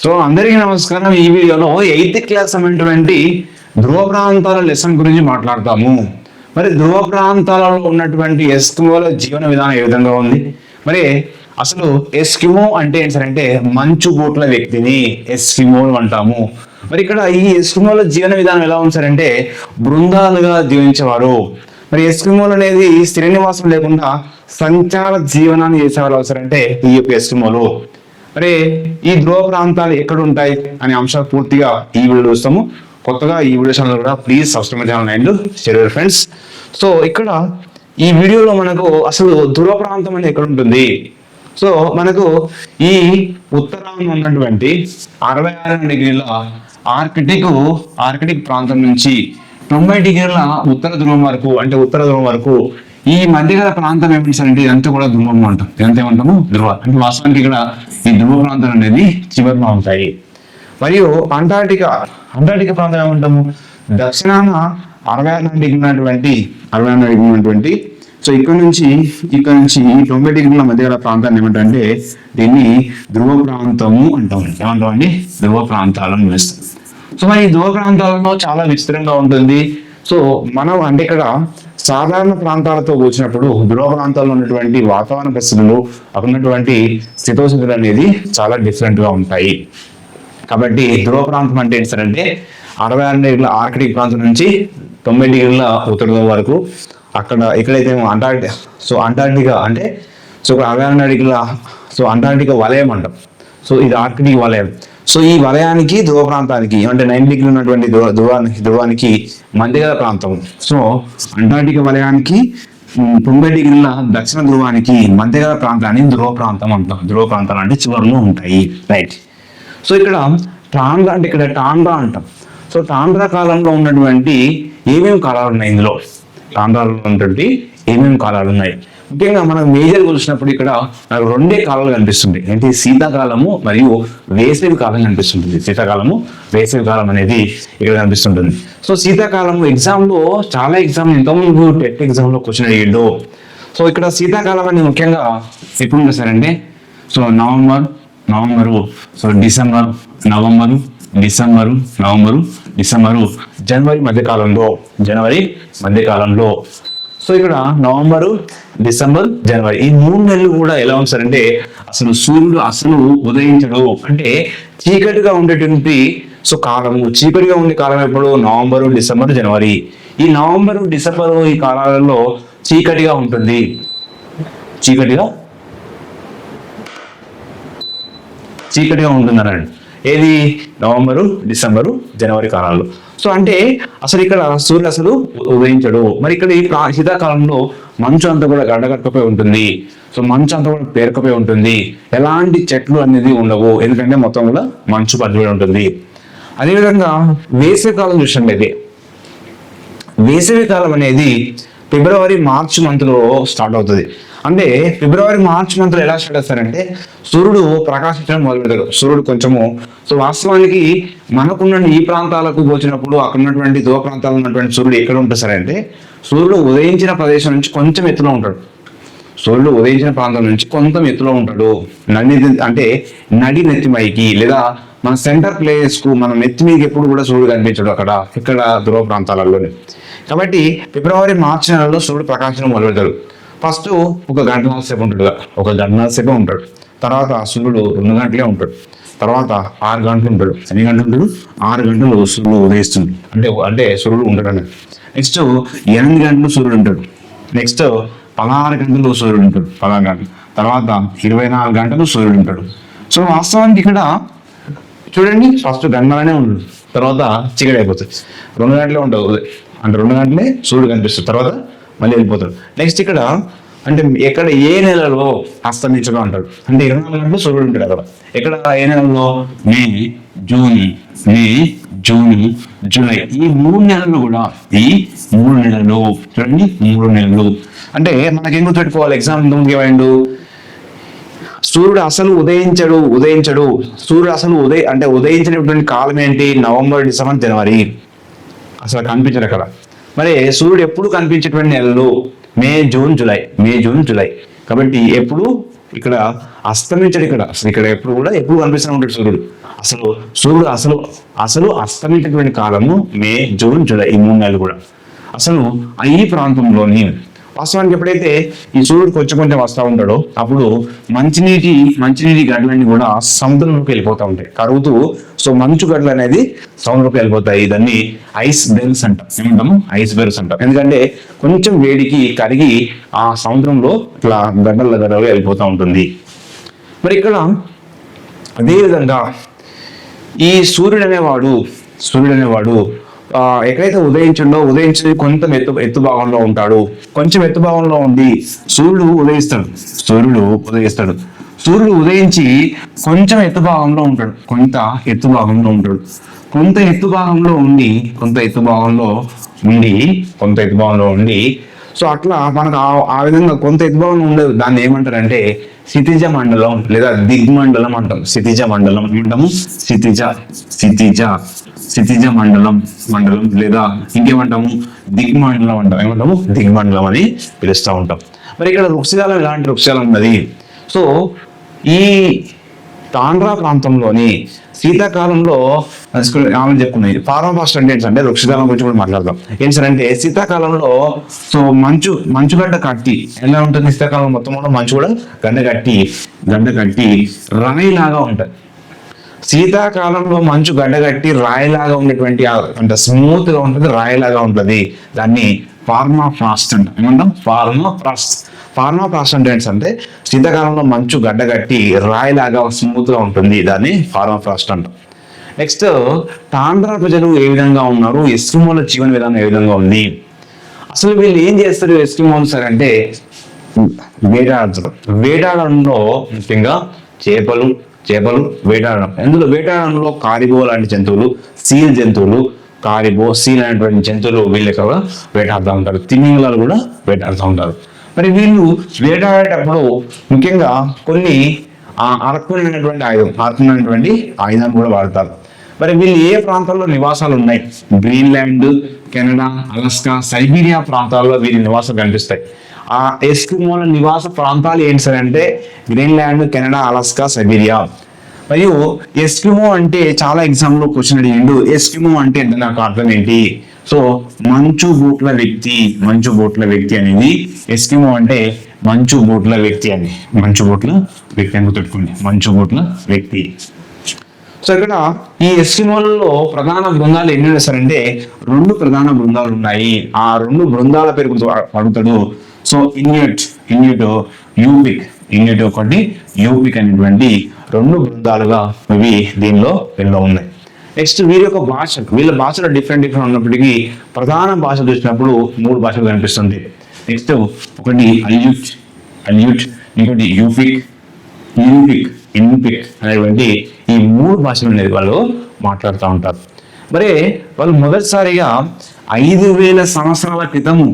So అందరికీ నమస్కారం. ఈ వీడియోలో 8th క్లాస్ అనేటువంటి ధ్రువ ప్రాంతాల లెసన్ గురించి మాట్లాడతాము. మరి ధ్రువ ప్రాంతాలలో ఉన్నటువంటి ఎస్కిమోల జీవన విధానం ఏ విధంగా ఉంది, మరి అసలు ఎస్కిమో అంటే ఏంటంటే మంచు బూట్ల వ్యక్తిని ఎస్కిమో అంటాము. మరి ఇక్కడ ఈ ఎస్కిమోల జీవన విధానం ఎలా ఉంది సార్ అంటే బృందాలుగా జీవించేవారు. మరి ఎస్కిమోలు అనేది స్థిర నివాసం లేకుండా సంచార జీవనాన్ని చేసేవారు అవసరంటే ఈ యొక్క ఎస్కిమోలు. మరి ఈ ధ్రువ ప్రాంతాలు ఎక్కడ ఉంటాయి అనే అంశాలు పూర్తిగా ఈ వీడియో చూస్తాము. కొత్తగా ఈ వీడియో ఛానల్ కూడా please subscribe channel and share friends. So ఇక్కడ ఈ వీడియోలో మనకు అసలు ధ్రువ ప్రాంతం అనేది ఎక్కడ ఉంటుంది. సో మనకు ఈ ఉత్తరాన ఉన్నటువంటి 66 డిగ్రీల ఆర్కిటిక్ ప్రాంతం నుంచి 90 డిగ్రీల ఉత్తర ధ్రువం వరకు ఈ మధ్యగల ప్రాంతం ఏమిటంటే ఇదంతా కూడా ధ్రువం అంటాం. ఇదంతా ఏమంటాము ధ్రువ అంటే వాస్తవానికి ఇక్కడ ఈ ధ్రువ ప్రాంతం అనేది చివరిలో ఉంటాయి. మరియు అంటార్టికా ప్రాంతం ఏమంటాము దక్షిణాన 66 డిగ్రీ సో ఇక్కడ నుంచి ఈ 90 డిగ్రీల మధ్య గల ప్రాంతాన్ని ఏమంటే దీన్ని ధ్రువ ప్రాంతము అంటాం. ఏమంటామండి ధ్రువ ప్రాంతాలను వేస్తాం. సో మరి ఈ ధ్రువ ప్రాంతాలలో చాలా విస్తృతంగా ఉంటుంది. సో మనం అంటే ఇక్కడ సాధారణ ప్రాంతాలతో పోల్చినప్పుడు ధ్రువ ప్రాంతాల్లో ఉన్నటువంటి వాతావరణ పరిస్థితులు అక్కడ ఉన్నటువంటి స్థితోస్థితులు అనేది చాలా డిఫరెంట్ గా ఉంటాయి. కాబట్టి ధ్రువ ప్రాంతం అంటే ఏంటంటే 66 డిగ్రీల ఆర్కిటిక్ ప్రాంతం నుంచి 90 డిగ్రీల ఉత్తర ధ్రువం వరకు ఎక్కడైతే అంటార్టికా అంటే 66 డిగ్రీల అంటార్టికా వలయం అంటాం. సో ఇది ఆర్కిటిక్ వలయం. సో ఈ వలయానికి ధ్రువ ప్రాంతానికి అంటే 90 డిగ్రీ ఉన్నటువంటి ధ్రువానికి మధ్యగల ప్రాంతం. సో అంటార్టికా వలయానికి 90 డిగ్రీల దక్షిణ ధ్రువానికి మధ్యగల ప్రాంతాన్ని ధ్రువ ప్రాంతం అంటాం. ధ్రువ ప్రాంతాలు అంటే చివరిలో ఉంటాయి. రైట్. సో ఇక్కడ టాండ్రా అంటాం. సో టాండ్రా కాలంలో ఉన్నటువంటి ఏమేమి కాలాలు ఉన్నాయి, ఇందులో టాండ్రాలో ఉన్నటువంటి ఏమేమి కాలాలు ఉన్నాయి. ముఖ్యంగా మనం మేజర్ చూసినప్పుడు ఇక్కడ నాకు 2 కాలాలు కనిపిస్తుంది. ఏంటి శీతాకాలము మరియు వేసవి కాలం కనిపిస్తుంటుంది. శీతాకాలము వేసవి కాలం అనేది ఇక్కడ కనిపిస్తుంటుంది. సో శీతాకాలం లో చాలా ఇంతకుముందు టెట్ ఎగ్జామ్ లో క్వశ్చన్ అడిగిండు. సో ఇక్కడ శీతాకాలం అనేది ముఖ్యంగా ఎప్పుడు చేశారంటే సో నవంబరు సో డిసెంబరు జనవరి మధ్యకాలంలో సో ఇక్కడ నవంబరు డిసెంబర్ జనవరి ఈ 3 నెలలు కూడా ఎలా ఉంటారంటే అసలు సూర్యుడు అసలు ఉదయించడు. అంటే చీకటిగా ఉండేటువంటి చీకటిగా ఉండే కాలం ఎప్పుడు నవంబరు డిసెంబర్ జనవరి. ఈ నవంబరు డిసెంబరు ఈ కాలాలలో చీకటిగా ఉంటుంది. చీకటిగా ఉంటుందనండి ఏది నవంబరు డిసెంబరు జనవరి కాలాల్లో. సో అంటే అసలు ఇక్కడ సూర్యుడు అసలు ఉదయించడు. మరి ఇక్కడ ఈ శీతాకాలంలో మంచు అంతా కూడా గడ్డకట్టుకుపోయి ఉంటుంది. సో మంచు అంతా కూడా పేరుకుపోయి ఉంటుంది. ఎలాంటి చెట్లు అనేది ఉండవు, ఎందుకంటే మొత్తం కూడా మంచు పడిపోయి ఉంటుంది. అదేవిధంగా వేసవికాలం చూసినట్లయితే వేసవికాలం అనేది ఫిబ్రవరి మార్చి మంత్లో స్టార్ట్ అవుతుంది. అంటే ఫిబ్రవరి మార్చి మంత్లో ఎలా స్టార్ట్ అవుతారంటే సూర్యుడు ప్రకాశించడం మొదలు పెడతాడు. సూర్యుడు కొంచెము వాస్తవానికి మనకున్న ఈ ప్రాంతాలకు పోల్చినప్పుడు అక్కడ ఉన్నటువంటి ధ్రువ ప్రాంతాల్లో ఉన్నటువంటి సూర్యుడు ఎక్కడ ఉంటుంది సార్ అంటే సూర్యుడు ఉదయించిన ప్రదేశం నుంచి కొంచెం ఎత్తులో ఉంటాడు. సూర్యుడు ఉదయించిన ప్రాంతం నుంచి కొంచెం ఎత్తులో ఉంటాడు. నడి నెత్తిమైకి లేదా మన సెంటర్ ప్లేస్ కు మన నెత్తి మీదకి ఎప్పుడు కూడా సూర్యుడు కనిపించడు ఇక్కడ ధ్రువ ప్రాంతాలలోనే. కాబట్టి ఫిబ్రవరి మార్చి నెలలో సూర్యుడు ప్రకాశించడం మొదలు పెడతాడు. ఫస్ట్ ఒక గంటన్నర సేపు ఉంటాడు. తర్వాత సూర్యుడు 2 గంటలే ఉంటాడు. తర్వాత 6 గంటలు ఉంటాడు. ఎన్ని గంటలు ఉంటాడు? 6 గంటలు సూర్యుడు ఉదయిస్తుంది. అంటే సూర్యుడు ఉంటాడు అన్నది. నెక్స్ట్ 8 గంటలు సూర్యుడు ఉంటాడు. నెక్స్ట్ 16 గంటలు సూర్యుడు ఉంటాడు. 16 గంటలు తర్వాత 24 గంటలు సూర్యుడు ఉంటాడు. సో వాస్తవానికి ఇక్కడ చూడండి ఫస్ట్ గంటలనే ఉండదు, తర్వాత చీకటి అయిపోతుంది. 2 గంటలే ఉంటుంది. అంటే 2 గంటలే సూర్యుడు కనిపిస్తుంది, తర్వాత మళ్ళీ వెళ్ళిపోతాడు. నెక్స్ట్ ఇక్కడ అంటే ఎక్కడ ఏ నెలలో అస్తమించగా ఉంటాడు అంటే 24 గంటలు సూర్యుడు ఉంటాడు అక్కడ. ఎక్కడ ఏ నెలలో మే జూన్ జూలై ఈ 3 నెలలు కూడా చూడండి 3 నెలలు అంటే మనకేం గుర్తుపెట్టుకోవాలి. ఎగ్జామ్ ముందుకు ఏమైండు సూర్యుడు అసలు ఉదయించడు. సూర్యుడు అసలు ఉదయించినటువంటి కాలం ఏంటి నవంబర్ డిసెంబర్ జనవరి. అసలు కనిపించడు అక్కడ. మరి సూర్యుడు ఎప్పుడు కనిపించేటువంటి నెలలు మే జూన్ జూలై. కాబట్టి ఎప్పుడు ఇక్కడ అస్తమించడు. ఇక్కడ ఎప్పుడు కనిపిస్తూనే ఉంటాడు సూర్యుడు. అసలు సూర్యుడు అసలు అసలు అస్తమించేటువంటి కాలము మే, జూన్, జూలై ఈ 3 నెలలు కూడా. అసలు ఈ ప్రాంతంలోని వాస్తవానికి ఎప్పుడైతే ఈ సూర్యుడు కొంచెం కొంచెం వస్తూ ఉంటాడో అప్పుడు మంచినీటి గడ్డలన్నీ కూడా సముద్రంలోకి వెళ్ళిపోతూ ఉంటాయి కరుగుతూ. సో మంచు గడ్డలు అనేది సముద్రంలోకి వెళ్ళిపోతాయి. దాన్ని ఐస్ బెర్స్ అంటాం. ఏమంటాము? ఐస్ బెర్స్ అంటాం. ఎందుకంటే కొంచెం వేడికి కరిగి ఆ సముద్రంలో ఇట్లా గడ్డలుగా వెళ్ళిపోతూ ఉంటుంది. మరి ఇక్కడ అదేవిధంగా ఈ సూర్యుడు అనేవాడు ఎక్కడైతే ఉదయించి కొంత ఎత్తు భాగంలో ఉంటాడు. కొంచెం ఎత్తు భాగంలో ఉండి సూర్యుడు ఉదయిస్తాడు. సూర్యుడు ఉదయించి కొంచెం ఎత్తు భాగంలో ఉంటాడు. కొంత ఎత్తు భాగంలో ఉండి సో అట్లా మనకు ఆ విధంగా కొంత ఎత్తు భాగంలో ఉండదు. దాన్ని ఏమంటారంటే క్షితిజ మండలం లేదా దిగ్మండలం అంటాం. క్షితిజ మండలం లేదా ఇంకేమంటాము? దిగ్మండలం అంటాం. ఏమంటాము? దిగ్మండలం అని పిలుస్తూ ఉంటాం. మరి ఇక్కడ వృక్షజాలం ఎలాంటి వృక్షజాలం ఉన్నది? సో ఈ టాండ్రా ప్రాంతంలోని శీతాకాలంలో ఆమె చెప్పుకున్నాయి. ఫార్మాఫాస్ట్ అంటే వృక్షజాలం గురించి కూడా మాట్లాడదాం. ఏంటంటే శీతాకాలంలో సో మంచుగడ్డ కట్టి ఎలా ఉంటుంది? శీతాకాలం మొత్తం కూడా మంచు కూడా గడ్డ కట్టి రాయిలాగా ఉంటుంది. శీతాకాలంలో మంచు గడ్డగట్టి రాయిలాగా ఉండేటువంటి అంటే స్మూత్ గా ఉంటుంది, రాయిలాగా ఉంటుంది. దాన్ని ఫార్మాఫ్రాస్ట్ అంటాం. ఏమంటాం? ఫార్మాఫ్రాస్ట్ అంటే శీతాకాలంలో మంచు గడ్డగట్టి రాయిలాగా స్మూత్ గా ఉంటుంది. దాన్ని ఫార్మాఫ్రాస్ట్ అంటాం. నెక్స్ట్ టాండ్రా ప్రజలు ఏ విధంగా ఉన్నారు? ఎస్కిమోల జీవన విధానం ఏ విధంగా ఉంది? అసలు వీళ్ళు ఏం చేస్తారు ఎస్కిమోలు సార్ అంటే వేటాడతారు. వేటాడడంలో ముఖ్యంగా చేపలు వేటాడడం. ఇందులో వేటాడడంలో కారిబో లాంటి జంతువులు, సీల్ అనేటువంటి జంతువులు వీళ్ళు ఎక్కువగా వేటాడుతూ ఉంటారు. తిమింగలాలు కూడా వేటాడుతూ ఉంటారు. మరి వీళ్ళు వేటాడేటప్పుడు ముఖ్యంగా కొన్ని అర్పణమైనటువంటి ఆయుధాన్ని కూడా వాడతారు. మరి వీళ్ళు ఏ ప్రాంతాల్లో నివాసాలు ఉన్నాయి? గ్రీన్లాండ్, కెనడా, అలాస్కా, సైబీరియా ప్రాంతాల్లో వీరి నివాసాలు కనిపిస్తాయి. ఆ ఎస్కిమోల నివాస ప్రాంతాలు ఏంటి సార్ అంటే గ్రీన్లాండ్, కెనడా, అలాస్కా, సైబీరియా. మరియు ఎస్కిమో అంటే చాలా ఎగ్జామ్ లో క్వశ్చన్ అడిగిండు. ఎస్కిమో అంటే నాకు అర్థం ఏంటి? సో మంచు బూట్ల వ్యక్తి అనేది ఎస్కిమో అంటే మంచు బూట్ల వ్యక్తి అని గుర్తుపెట్టుకోండి. మంచు బూట్ల వ్యక్తి. సో ఇక్కడ ఈ ఎస్కిమోలలో ప్రధాన బృందాలు ఎన్ని ఉన్నాయంటే 2 ప్రధాన బృందాలు ఉన్నాయి. ఆ 2 బృందాల పేరు అడుగుతాడు. సో ఇన్యూట్ ఒకటి, యూపిక్ అనేటువంటి 2 బృందాలుగా ఇవి దీనిలో ఉన్నాయి. నెక్స్ట్ వీళ్ళ భాషలో డిఫరెంట్ ఉన్నప్పటికీ ప్రధాన భాష చూసినప్పుడు 3 భాషలు కనిపిస్తుంది. నెక్స్ట్ ఒకటి అల్యూట్, ఇంకోటి యూపిక్ అనేటువంటి ఈ 3 భాషలు అనేది వాళ్ళు మాట్లాడుతూ ఉంటారు. మరి వాళ్ళు మొదటిసారిగా 5,000 సంవత్సరాల క్రితము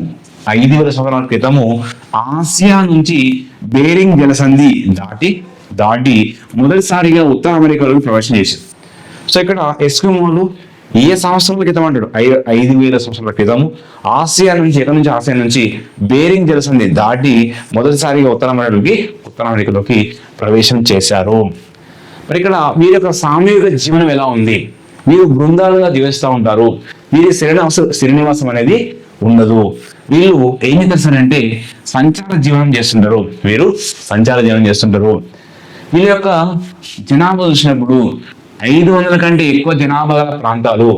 ఆసియా నుంచి బేరింగ్ జలసంధి దాటి మొదటిసారిగా ఉత్తర అమెరికాలో ప్రవేశం చేశారు. సో ఇక్కడ ఎస్కిమోలు ఏ సంవత్సరాల క్రితం అంటాడు? 5,000 సంవత్సరాల క్రితము ఆసియా నుంచి బేరింగ్ జలసంధి దాటి మొదటిసారిగా ఉత్తర అమెరికాలోకి ప్రవేశం చేశారు. మరి ఇక్కడ వీరి యొక్క సామూహిక జీవనం ఎలా ఉంది? వీరు బృందాలుగా జీవిస్తూ ఉంటారు. వీరి శ్రీనివాసం అనేది ఉండదు. వీళ్ళు ఏం చేస్తారంటే సంచార జీవనం చేస్తుంటారు. వీళ్ళ యొక్క జనాభా చూసినప్పుడు 500 కంటే ఎక్కువ జనాభా గల ప్రాంతాలు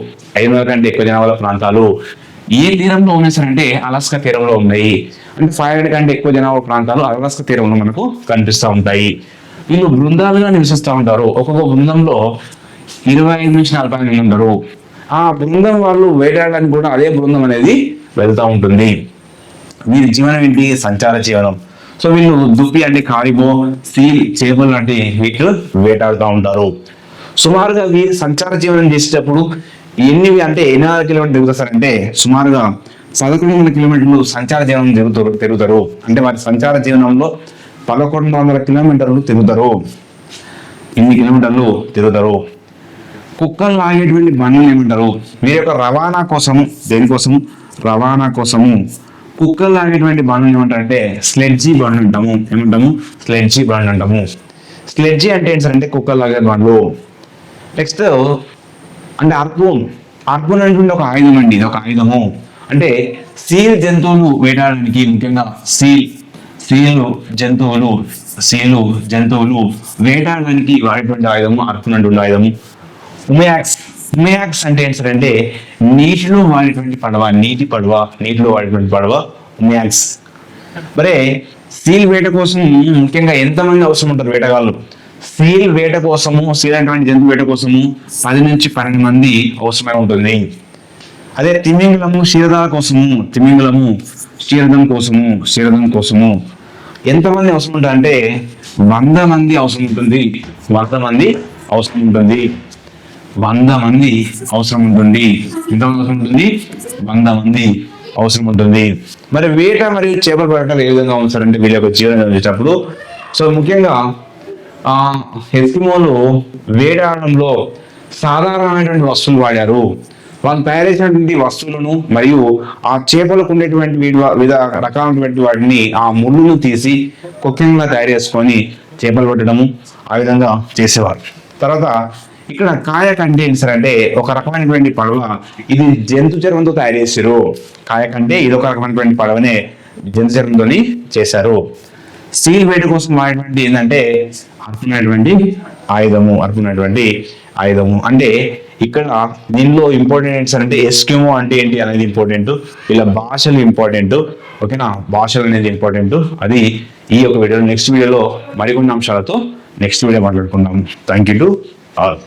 ఏ తీరంలో ఉన్నాయి సార్ అంటే అలాస్కా తీరంలో ఉన్నాయి. అంటే 500 కంటే ఎక్కువ జనాభా ప్రాంతాలు అలాస్కా తీరంలో మనకు కనిపిస్తూ ఉంటాయి. వీళ్ళు బృందాలుగా నివసిస్తూ ఉంటారు. ఒక్కొక్క బృందంలో 25 నుంచి 40 మంది ఉంటారు. ఆ బృందం వాళ్ళు వేటాడడానికి కూడా అదే బృందం అనేది వెళ్తూ ఉంటుంది. వీరి జీవనం ఏంటి? సంచార జీవనం. సో వీళ్ళు దుప్పి అంటే కారిబో, సీల్, చేపలు లాంటి వీటిలో వేటాడుతూ ఉంటారు. సుమారుగా వీరు సంచార జీవనం చేసేటప్పుడు ఎన్ని కిలోమీటర్లు తిరుగుతారంటే సుమారుగా 1100 కిలోమీటర్లు సంచార జీవనం తిరుగుతారు. అంటే వారి సంచార జీవనంలో 1100 కిలోమీటర్లు తిరుగుతారు. ఇన్ని కిలోమీటర్లు తిరుగుతారు. కుక్కలు లాగేటువంటి బండ్లు ఏమంటారు? వీరి యొక్క రవాణా కోసము కుక్కలు లాగేటువంటి బండ్లు ఏమంటారంటే స్లెడ్జీ బండ్లు అంటాము. స్లెడ్జీ అంటే ఏంటి సార్ అంటే కుక్కలు లాగే బండ్లు. నెక్స్ట్ అంటే అర్పూన్ అనేటువంటి ఒక ఆయుధం అండి, ఇది ఒక ఆయుధము. అంటే సీల్ జంతువులు వేటాడడానికి, ముఖ్యంగా సీలు జంతువులు వేటాడడానికి వాడేటువంటి ఆయుధము అర్పూన్ అనేటువంటి ఆయుధము. ఉమయాక్స్ అంటే ఏంటంటే నీటిలో వాడేటువంటి నీటిలో వాడేటువంటి పడవ ఉమయాక్స్. మరే సీల్ వేట కోసం ముఖ్యంగా ఎంతమంది అవసరం ఉంటారు వేటగాళ్ళు? సీల్ అనేటువంటి జంతు వేట కోసము 10 నుంచి 12 మంది అవసరమై ఉంటుంది. అదే తిమింగలము క్షీరదం కోసము ఎంతమంది అవసరం ఉంటుంది అంటే 100 మంది అవసరం ఉంటుంది. 100 మంది అవసరం ఉంటుంది. ఎంతమంది అవసరం ఉంటుంది? 100 మంది అవసరం ఉంటుంది. మరి వేట మరియు చేపలు పట్టడం ఏ విధంగా ఉంచారంటే వీళ్ళ యొక్క జీవనం వచ్చేటప్పుడు, సో ముఖ్యంగా ఎస్కిమోలు వేటాడడంలో సాధారణమైనటువంటి వస్తువులు వాడారు. వాళ్ళు తయారు చేసినటువంటి వస్తువులను మరియు ఆ చేపలకు ఉండేటువంటి వివిధ రకాలైనటువంటి వాటిని ఆ ముళ్ళును తీసి కుక్కింగ్లా తయారు చేసుకొని చేపలు పట్టడము ఆ విధంగా చేసేవారు. తర్వాత ఇక్కడ కాయక్ అంటే ఏంటంటే ఒక రకమైనటువంటి పడవ, ఇది జంతు చర్మంతో తయారు చేశారు. కాయక్ అంటే ఇది ఒక రకమైనటువంటి పడవనే జంతు చర్మంతో చేశారు. సీల్ వేట కోసం వాడేటువంటి ఏంటంటే అర్పణటువంటి ఆయుధము. అంటే ఇక్కడ దీనిలో ఇంపార్టెంట్ అంటే ఎస్కిమో అంటే ఏంటి అనేది ఇంపార్టెంట్, ఇలా భాషలు ఇంపార్టెంట్. ఓకేనా, భాషలు అనేది ఇంపార్టెంట్. అది ఈ యొక్క వీడియో. నెక్స్ట్ వీడియోలో మరికొన్ని అంశాలతో నెక్స్ట్ వీడియో మాట్లాడుకుందాం. Thank you to all.